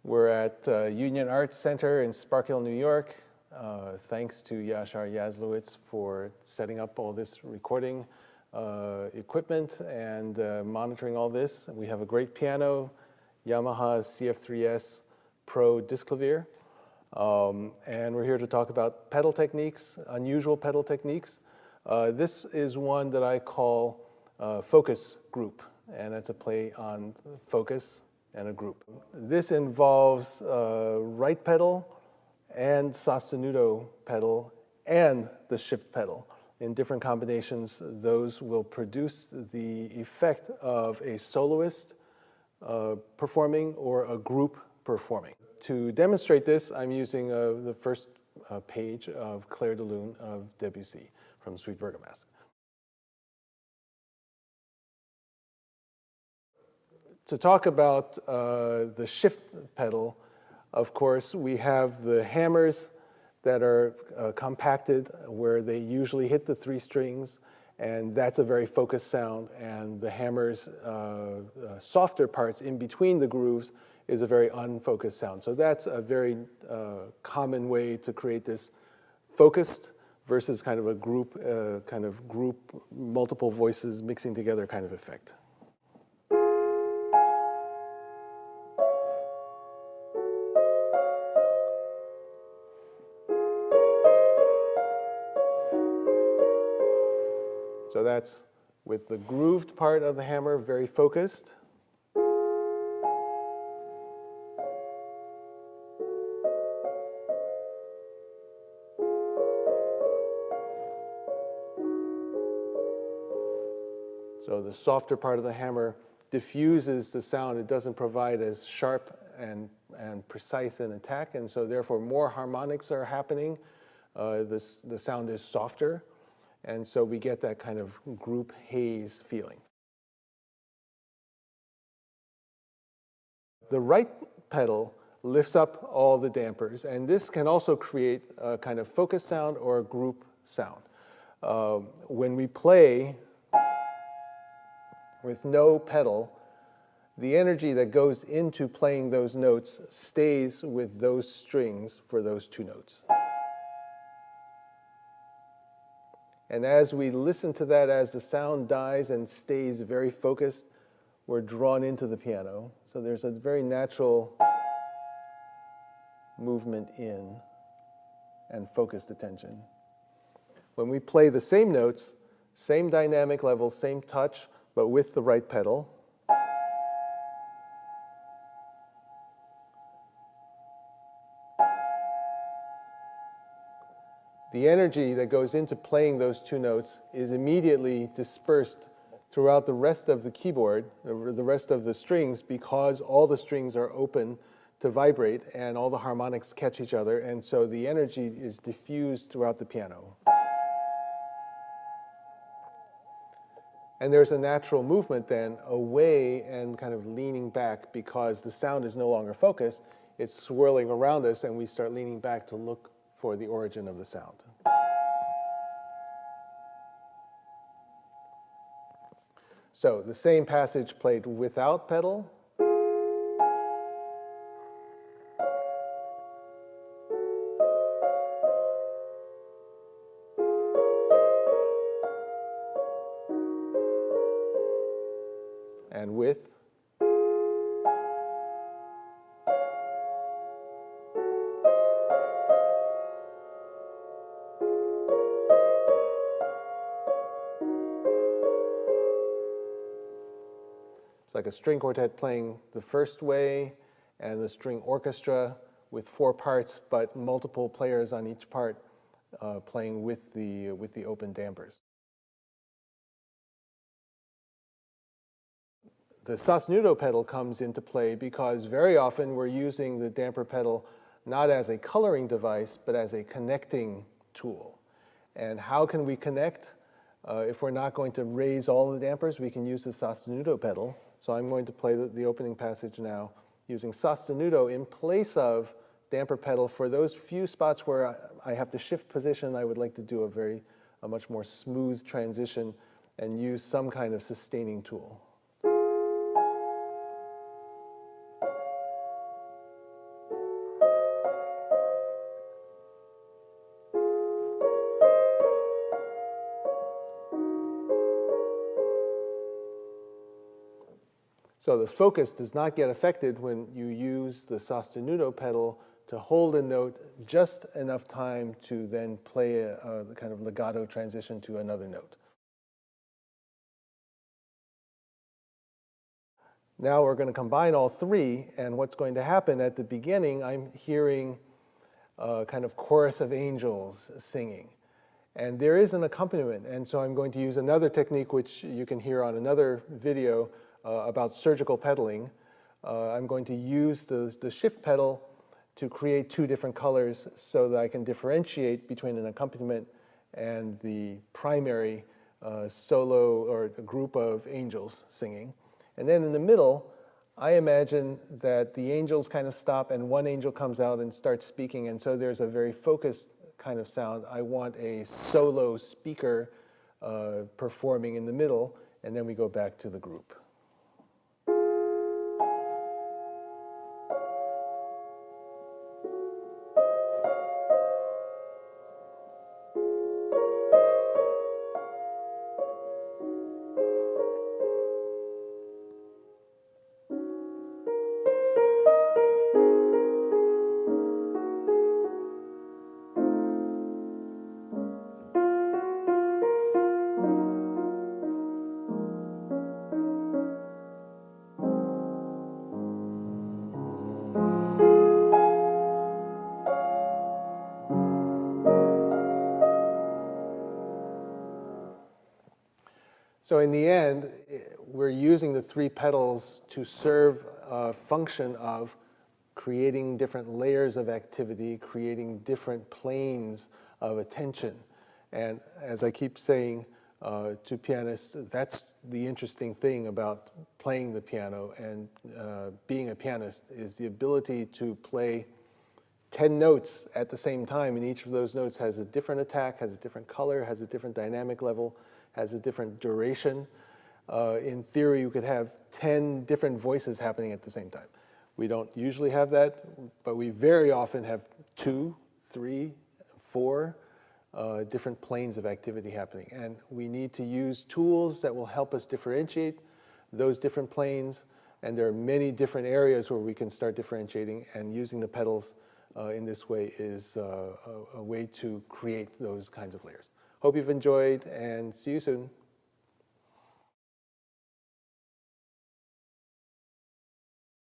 We're at Union Arts Center in Spark Hill, New York. Thanks to Yashar Yazlowitz for setting up all this recording equipment and monitoring all this. We have a great piano, Yamaha CF3S Pro disc clavier. And we're here to talk about pedal techniques, unusual pedal techniques. This is one that I call focus group, and it's a play on focus and a group. This involves right pedal and sostenuto pedal and the shift pedal. In different combinations, those will produce the effect of a soloist performing or a group performing. To demonstrate this, I'm using the first page of Clair de Lune of Debussy from Suite Bergamasque. To talk about the shift pedal, of course, we have the hammers that are compacted where they usually hit the three strings, and that's a very focused sound. And the hammers, softer parts in between the grooves is a very unfocused sound. So that's a very common way to create this focused versus kind of a group, multiple voices mixing together kind of effect. So that's with the grooved part of the hammer very focused. So the softer part of the hammer diffuses the sound. It doesn't provide as sharp and precise an attack, and so therefore more harmonics are happening. The sound is softer. And so we get that kind of group haze feeling. The right pedal lifts up all the dampers, and this can also create a kind of focus sound or a group sound. When we play with no pedal, the energy that goes into playing those notes stays with those strings for those two notes. And as we listen to that, as the sound dies and stays very focused, we're drawn into the piano. So there's a very natural movement in and focused attention. When we play the same notes, same dynamic level, same touch, but with the right pedal, the energy that goes into playing those two notes is immediately dispersed throughout the rest of the keyboard, the rest of the strings, because all the strings are open to vibrate and all the harmonics catch each other, and so the energy is diffused throughout the piano. And there's a natural movement then away and kind of leaning back because the sound is no longer focused. It's swirling around us, and we start leaning back to look for the origin of the sound. So the same passage played without pedal. And with. It's like a string quartet playing the first way and a string orchestra with four parts, but multiple players on each part playing with the open dampers. The sostenuto pedal comes into play because very often we're using the damper pedal not as a coloring device, but as a connecting tool. And how can we connect? If we're not going to raise all the dampers, we can use the sostenuto pedal. So I'm going to play the opening passage now using sostenuto in place of damper pedal for those few spots where I have to shift position. I would like to do a much more smooth transition and use some kind of sustaining tool. So the focus does not get affected when you use the sostenuto pedal to hold a note just enough time to then play a kind of legato transition to another note. Now we're going to combine all three, and what's going to happen at the beginning, I'm hearing a kind of chorus of angels singing. And there is an accompaniment, and so I'm going to use another technique which you can hear on another video about surgical pedaling. I'm going to use the shift pedal to create two different colors so that I can differentiate between an accompaniment and the primary solo or a group of angels singing. And then in the middle, I imagine that the angels kind of stop and one angel comes out and starts speaking, and so there's a very focused kind of sound. I want a solo speaker performing in the middle, and then we go back to the group. So in the end, we're using the three pedals to serve a function of creating different layers of activity, creating different planes of attention. And as I keep saying to pianists, that's the interesting thing about playing the piano and being a pianist, is the ability to play 10 notes at the same time, and each of those notes has a different attack, has a different color, has a different dynamic level, has a different duration. In theory, you could have 10 different voices happening at the same time. We don't usually have that, but we very often have 2, 3, 4 different planes of activity happening. And we need to use tools that will help us differentiate those different planes. And there are many different areas where we can start differentiating, and using the pedals in this way is a way to create those kinds of layers. Hope you've enjoyed, and see you soon.